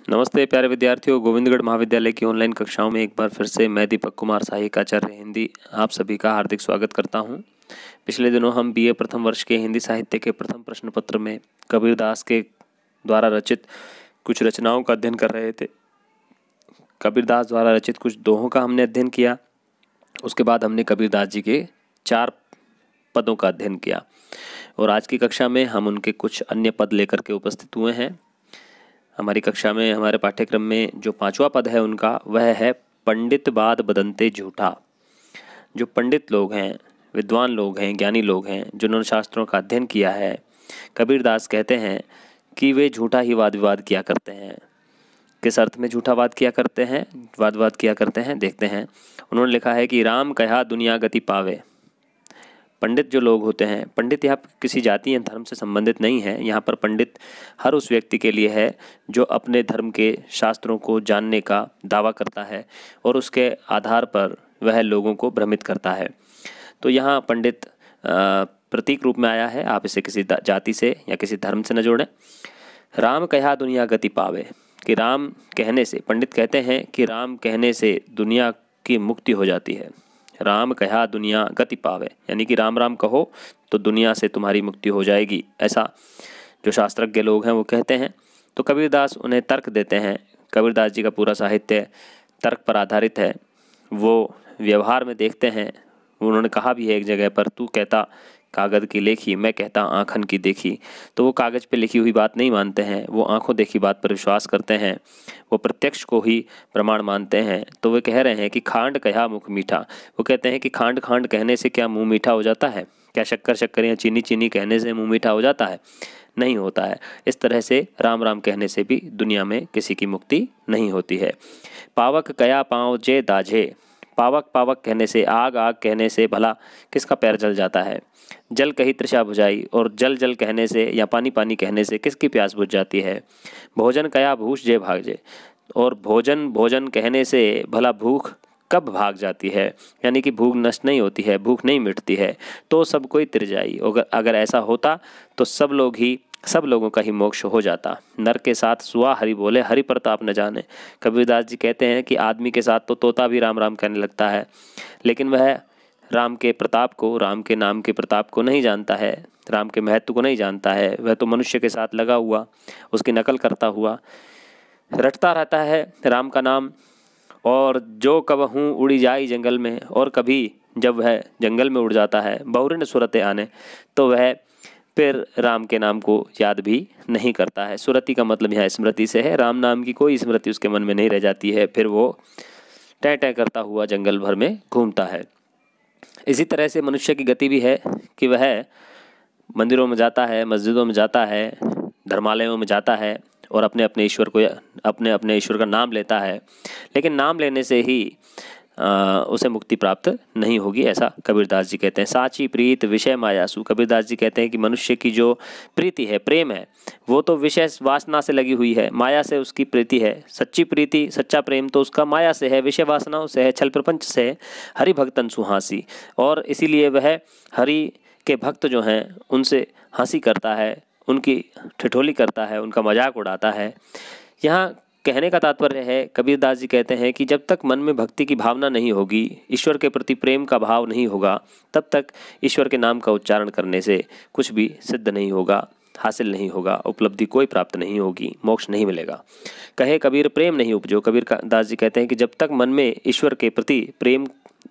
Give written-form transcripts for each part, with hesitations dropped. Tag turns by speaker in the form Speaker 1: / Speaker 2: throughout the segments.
Speaker 1: नमस्ते प्यारे विद्यार्थियों, गोविंदगढ़ महाविद्यालय की ऑनलाइन कक्षाओं में एक बार फिर से मैं दीपक कुमार सहायक आचार्य हिंदी आप सभी का हार्दिक स्वागत करता हूं। पिछले दिनों हम बीए प्रथम वर्ष के हिंदी साहित्य के प्रथम प्रश्न पत्र में कबीरदास के द्वारा रचित कुछ रचनाओं का अध्ययन कर रहे थे। कबीरदास द्वारा रचित कुछ दोहों का हमने अध्ययन किया। उसके बाद हमने कबीरदास जी के 4 पदों का अध्ययन किया और आज की कक्षा में हम उनके कुछ अन्य पद लेकर के उपस्थित हुए हैं। हमारी कक्षा में हमारे पाठ्यक्रम में जो 5वां पद है उनका वह है पंडित बाद बदनते झूठा। जो पंडित लोग हैं, विद्वान लोग हैं, ज्ञानी लोग हैं, जिन्होंने शास्त्रों का अध्ययन किया है, कबीरदास कहते हैं कि वे झूठा ही वाद विवाद किया करते हैं। किस अर्थ में झूठा वाद विवाद किया करते हैं देखते हैं। उन्होंने लिखा है कि राम कहा दुनिया गति पावे। पंडित जो लोग होते हैं, पंडित यहाँ किसी जाति या धर्म से संबंधित नहीं है। यहाँ पर पंडित हर उस व्यक्ति के लिए है जो अपने धर्म के शास्त्रों को जानने का दावा करता है और उसके आधार पर वह लोगों को भ्रमित करता है। तो यहाँ पंडित प्रतीक रूप में आया है। आप इसे किसी जाति से या किसी धर्म से न जोड़ें। राम कहा दुनिया गति पावे, कि राम कहने से, पंडित कहते हैं कि राम कहने से दुनिया की मुक्ति हो जाती है। राम कहा दुनिया गति पावे, यानी कि राम राम कहो तो दुनिया से तुम्हारी मुक्ति हो जाएगी, ऐसा जो शास्त्रज्ञ लोग हैं वो कहते हैं। तो कबीरदास उन्हें तर्क देते हैं। कबीरदास जी का पूरा साहित्य तर्क पर आधारित है। वो व्यवहार में देखते हैं। उन्होंने कहा भी है एक जगह पर, तू कहता कागज़ की लेखी, मैं कहता आँखन की देखी। तो वो कागज़ पे लिखी हुई बात नहीं मानते हैं, वो आँखों देखी बात पर विश्वास करते हैं, वो प्रत्यक्ष को ही प्रमाण मानते हैं। तो वे कह रहे हैं कि खांड कहा मुख मीठा। वो कहते हैं कि खांड खांड कहने से क्या मुंह मीठा हो जाता है? क्या शक्कर शक्कर या चीनी चीनी कहने से मुंह मीठा हो जाता है? नहीं होता है। इस तरह से राम राम कहने से भी दुनिया में किसी की मुक्ति नहीं होती है। पावक कया पाँव जे दाझे। पावक पावक कहने से, आग आग कहने से भला किसका पैर जल जाता है? जल कही तृषा बुझाई, और जल जल कहने से या पानी पानी कहने से किसकी प्यास बुझ जाती है? भोजन कया भूष जे भागे, और भोजन भोजन कहने से भला भूख कब भाग जाती है? यानी कि भूख नष्ट नहीं होती है, भूख नहीं मिटती है। तो सब कोई तिर जाई। अगर ऐसा होता तो सब लोगों का ही मोक्ष हो जाता। नर के साथ सुआ हरि बोले, हरि प्रताप न जाने। कबीरदास जी कहते हैं कि आदमी के साथ तो तोता भी राम राम कहने लगता है, लेकिन वह राम के प्रताप को, राम के नाम के प्रताप को नहीं जानता है, राम के महत्व को नहीं जानता है। वह तो मनुष्य के साथ लगा हुआ, उसकी नकल करता हुआ रटता रहता है राम का नाम। और जो कबहूँ उड़ी जाई जंगल में, और कभी जब वह जंगल में उड़ जाता है बहुरिन सुरते आने, तो वह फिर राम के नाम को याद भी नहीं करता है। सुरति का मतलब यहाँ स्मृति से है। राम नाम की कोई स्मृति उसके मन में नहीं रह जाती है। फिर वो टै टै करता हुआ जंगल भर में घूमता है। इसी तरह से मनुष्य की गति भी है कि वह मंदिरों में जाता है, मस्जिदों में जाता है, धर्मालयों में जाता है और अपने अपने ईश्वर का नाम लेता है, लेकिन नाम लेने से ही उसे मुक्ति प्राप्त नहीं होगी, ऐसा कबीरदास जी कहते हैं। साची प्रीत विषय मायासु। कबीरदास जी कहते हैं कि मनुष्य की जो प्रीति है, प्रेम है, वो तो विषय वासना से लगी हुई है, माया से उसकी प्रीति है। सच्ची प्रीति, सच्चा प्रेम तो उसका माया से है, विषय वासनाओं से है, छल प्रपंच से है। हरि भक्तन सुहासी, और इसीलिए वह हरि के भक्त जो हैं उनसे हंसी करता है, उनकी ठिठोली करता है, उनका मजाक उड़ाता है। यहाँ कहने का तात्पर्य है, कबीरदास जी कहते हैं कि जब तक मन में भक्ति की भावना नहीं होगी, ईश्वर के प्रति प्रेम का भाव नहीं होगा, तब तक ईश्वर के नाम का उच्चारण करने से कुछ भी सिद्ध नहीं होगा, हासिल नहीं होगा, उपलब्धि कोई प्राप्त नहीं होगी, मोक्ष नहीं मिलेगा। कहे कबीर प्रेम नहीं उपजो। कबीरदास जी कहते हैं कि जब तक मन में ईश्वर के प्रति प्रेम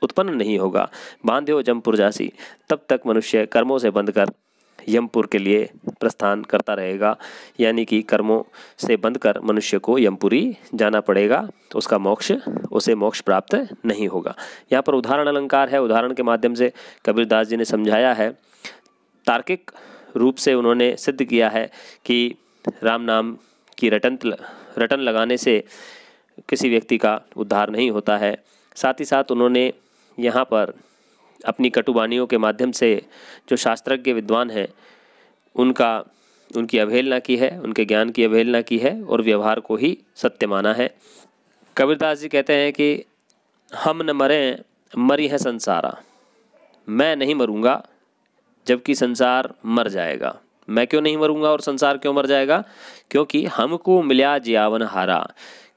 Speaker 1: उत्पन्न नहीं होगा, बांध्यो जमपुर जासी, तब तक मनुष्य कर्मों से बंधकर यमपुर के लिए प्रस्थान करता रहेगा। यानी कि कर्मों से बंधकर मनुष्य को यमपुरी जाना पड़ेगा, तो उसे मोक्ष प्राप्त नहीं होगा। यहाँ पर उदाहरण अलंकार है। उदाहरण के माध्यम से कबीरदास जी ने समझाया है, तार्किक रूप से उन्होंने सिद्ध किया है कि राम नाम की रटन लगाने से किसी व्यक्ति का उद्धार नहीं होता है। साथ ही साथ उन्होंने यहाँ पर अपनी कटुवाणियों के माध्यम से जो शास्त्रज्ञ विद्वान हैं उनकी अवहेलना की है, उनके ज्ञान की अवहेलना की है और व्यवहार को ही सत्य माना है। कबीरदास जी कहते हैं कि हम न मरें मरी है संसारा। मैं नहीं मरूंगा जबकि संसार मर जाएगा। मैं क्यों नहीं मरूंगा और संसार क्यों मर जाएगा? क्योंकि हमको मिल्या जियावन हारा,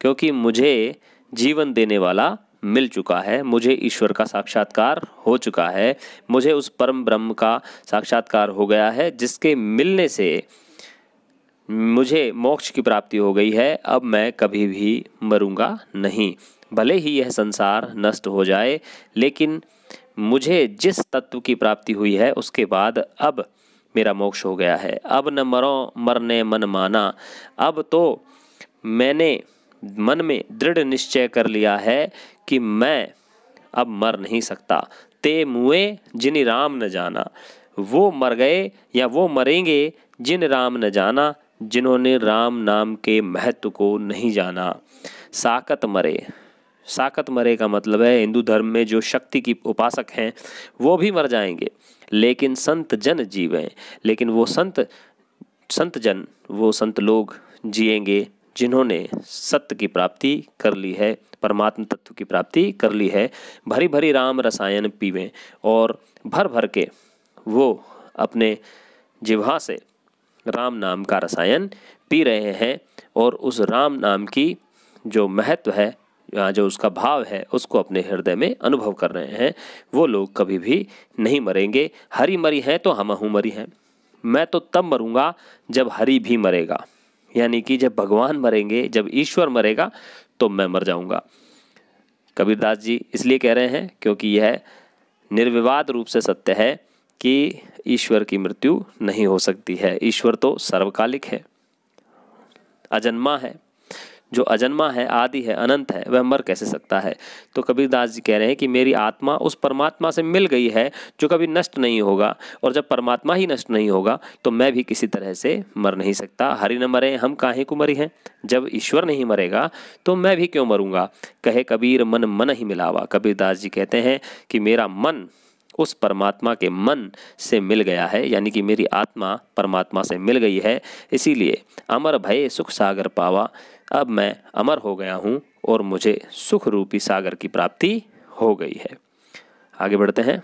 Speaker 1: क्योंकि मुझे जीवन देने वाला मिल चुका है, मुझे ईश्वर का साक्षात्कार हो चुका है, मुझे उस परम ब्रह्म का साक्षात्कार हो गया है, जिसके मिलने से मुझे मोक्ष की प्राप्ति हो गई है। अब मैं कभी भी मरूंगा नहीं, भले ही यह संसार नष्ट हो जाए, लेकिन मुझे जिस तत्व की प्राप्ति हुई है उसके बाद अब मेरा मोक्ष हो गया है। अब न मरो मरने मन माना, अब तो मैंने मन में दृढ़ निश्चय कर लिया है कि मैं अब मर नहीं सकता। ते मुए जिन राम न जाना, वो मर गए या वो मरेंगे जिन राम न जाना, जिन्होंने राम नाम के महत्व को नहीं जाना। साकत मरे, साकत मरे का मतलब है हिंदू धर्म में जो शक्ति की उपासक हैं वो भी मर जाएंगे, लेकिन संत जन जीवें, लेकिन वो संत जन, वो संत लोग जिएंगे जिन्होंने सत्य की प्राप्ति कर ली है, परमात्म तत्व की प्राप्ति कर ली है। भरी भरी राम रसायन पीवें, और भर भर के वो अपने जिह्वा से राम नाम का रसायन पी रहे हैं, और उस राम नाम की जो महत्व है या जो उसका भाव है उसको अपने हृदय में अनुभव कर रहे हैं। वो लोग कभी भी नहीं मरेंगे। हरि मरी हैं तो हमहु मरी हैं। मैं तो तब मरूंगा जब हरि भी मरेगा, यानी कि जब भगवान मरेंगे, जब ईश्वर मरेगा तो मैं मर जाऊंगा। कबीरदास जी इसलिए कह रहे हैं क्योंकि यह निर्विवाद रूप से सत्य है कि ईश्वर की मृत्यु नहीं हो सकती है। ईश्वर तो सर्वकालिक है, अजन्मा है। जो अजन्मा है, आदि है, अनंत है, वह मर कैसे सकता है? तो कबीरदास जी कह रहे हैं कि मेरी आत्मा उस परमात्मा से मिल गई है जो कभी नष्ट नहीं होगा, और जब परमात्मा ही नष्ट नहीं होगा तो मैं भी किसी तरह से मर नहीं सकता। हरि न मरे हम काहे को मरी हैं। जब ईश्वर नहीं मरेगा तो मैं भी क्यों मरूंगा। कहे कबीर मन मन ही मिलावा। कबीरदास जी कहते हैं कि मेरा मन उस परमात्मा के मन से मिल गया है, यानी कि मेरी आत्मा परमात्मा से मिल गई है। इसीलिए अमर भय सुख सागर पावा, अब मैं अमर हो गया हूँ और मुझे सुख रूपी सागर की प्राप्ति हो गई है। आगे बढ़ते हैं।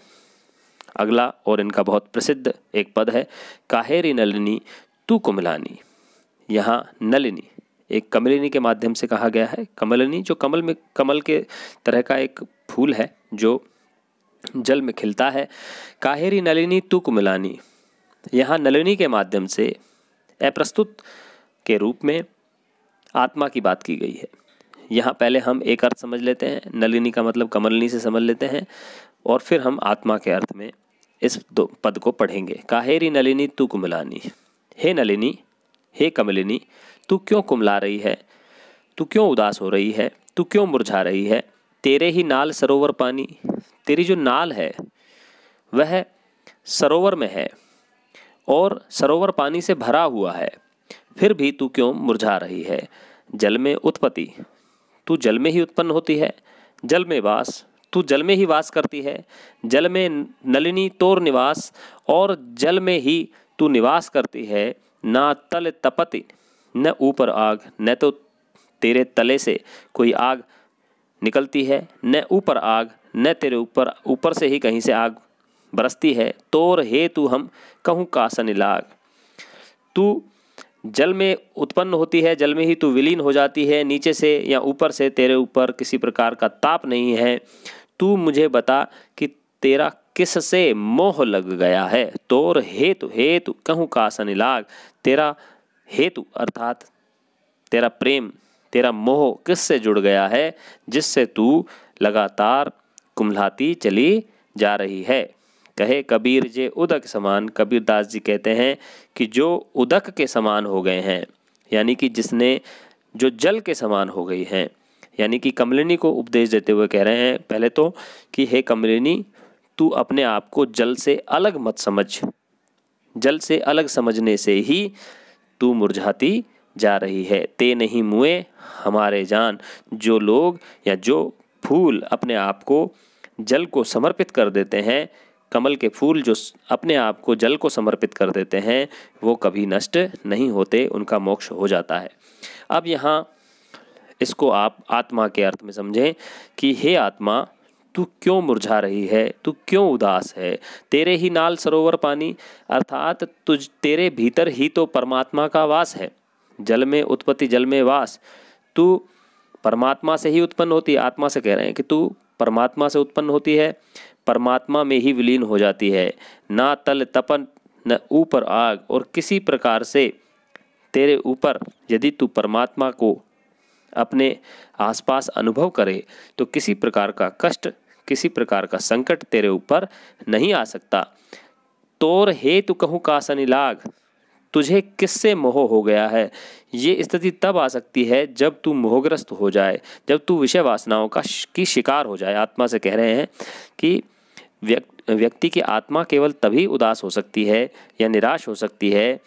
Speaker 1: अगला और इनका बहुत प्रसिद्ध एक पद है, काहेरी नलिनी तू कुमलानी। यहाँ नलिनी एक कमलिनी के माध्यम से कहा गया है। कमलिनी जो कमल के तरह का एक फूल है जो जल में खिलता है। काहेरी नलिनी तू कुमलानी, यहाँ नलिनी के माध्यम से अप्रस्तुत के रूप में आत्मा की बात की गई है। यहाँ पहले हम एक अर्थ समझ लेते हैं, नलिनी का मतलब कमलिनी से समझ लेते हैं, और फिर हम आत्मा के अर्थ में इस दो पद को पढ़ेंगे। काहेरी नलिनी तू कुमलानी, हे नलिनी, हे कमलिनी, तू क्यों कुमला रही है, तू क्यों उदास हो रही है, तू क्यों मुरझा रही है। तेरे ही नाल सरोवर पानी, तेरी जो नाल है वह सरोवर में है और सरोवर पानी से भरा हुआ है, फिर भी तू क्यों मुरझा रही है। जल में उत्पत्ति, तू जल में ही उत्पन्न होती है। जल में वास, तू जल में ही वास करती है। जल में नलिनी तोर निवास, और जल में ही तू निवास करती है। ना तल तपति न ऊपर आग, न तो तेरे तले से कोई आग निकलती है, न ऊपर आग, न तेरे ऊपर से ही कहीं से आग बरसती है। तोर हे तू हम कहूँ कासन लाग, तू जल में उत्पन्न होती है, जल में ही तू विलीन हो जाती है। नीचे से या ऊपर से तेरे ऊपर किसी प्रकार का ताप नहीं है। तू मुझे बता कि तेरा किससे मोह लग गया है। तोर हेतु कहूँ कासन लाग, तेरा हेतु अर्थात तेरा प्रेम, तेरा मोह किससे जुड़ गया है जिससे तू लगातार कुम्हलाती चली जा रही है। कहे कबीर जे उदक समान, कबीरदास जी कहते हैं कि जो उदक के समान हो गए हैं, यानी कि जिसने जो जल के समान हो गई हैं, यानी कि कमलिनी को उपदेश देते हुए कह रहे हैं पहले तो कि हे कमलिनी, तू अपने आप को जल से अलग मत समझ। जल से अलग समझने से ही तू मुरझाती जा रही है। ते नहीं मुए हमारे जान, जो लोग या जो फूल अपने आप को जल को समर्पित कर देते हैं, कमल के फूल जो अपने आप को जल को समर्पित कर देते हैं, वो कभी नष्ट नहीं होते, उनका मोक्ष हो जाता है। अब यहाँ इसको आप आत्मा के अर्थ में समझें कि हे आत्मा, तू क्यों मुरझा रही है, तू क्यों उदास है। तेरे ही नाल सरोवर पानी, अर्थात तुझ तेरे भीतर ही तो परमात्मा का वास है। जल में उत्पत्ति जल में वास, तू परमात्मा से ही उत्पन्न होती है। आत्मा से कह रहे हैं कि तू परमात्मा से उत्पन्न होती है, परमात्मा में ही विलीन हो जाती है। ना तल तपन न ऊपर आग, और किसी प्रकार से तेरे ऊपर यदि तू परमात्मा को अपने आसपास अनुभव करे तो किसी प्रकार का कष्ट, किसी प्रकार का संकट तेरे ऊपर नहीं आ सकता। तोर हेतु कहूँ कासनि लाग, तुझे किससे मोह हो गया है। ये स्थिति तब आ सकती है जब तू मोहग्रस्त हो जाए, जब तू विषय वासनाओं की शिकार हो जाए। आत्मा से कह रहे हैं कि व्यक्ति की आत्मा केवल तभी उदास हो सकती है या निराश हो सकती है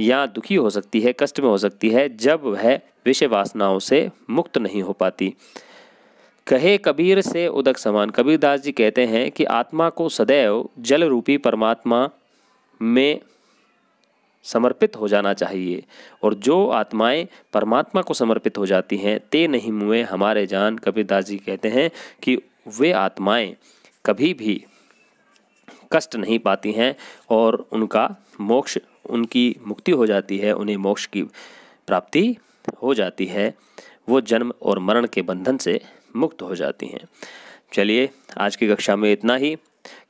Speaker 1: या दुखी हो सकती है, कष्ट में हो सकती है, जब वह विषय वासनाओं से मुक्त नहीं हो पाती। कहे कबीर से उदक समान, कबीरदास जी कहते हैं कि आत्मा को सदैव जल रूपी परमात्मा में समर्पित हो जाना चाहिए, और जो आत्माएं परमात्मा को समर्पित हो जाती हैं ते नहीं मुए हमारे जान। कबीरदास जी कहते हैं कि वे आत्माएं कभी भी कष्ट नहीं पाती हैं और उनका मोक्ष, उनकी मुक्ति हो जाती है, उन्हें मोक्ष की प्राप्ति हो जाती है, वो जन्म और मरण के बंधन से मुक्त हो जाती हैं। चलिए, आज की कक्षा में इतना ही।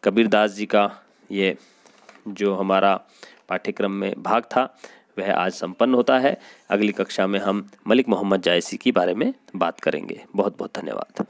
Speaker 1: कबीरदास जी का ये जो हमारा पाठ्यक्रम में भाग था वह आज संपन्न होता है। अगली कक्षा में हम मलिक मोहम्मद जायसी के बारे में बात करेंगे। बहुत बहुत धन्यवाद।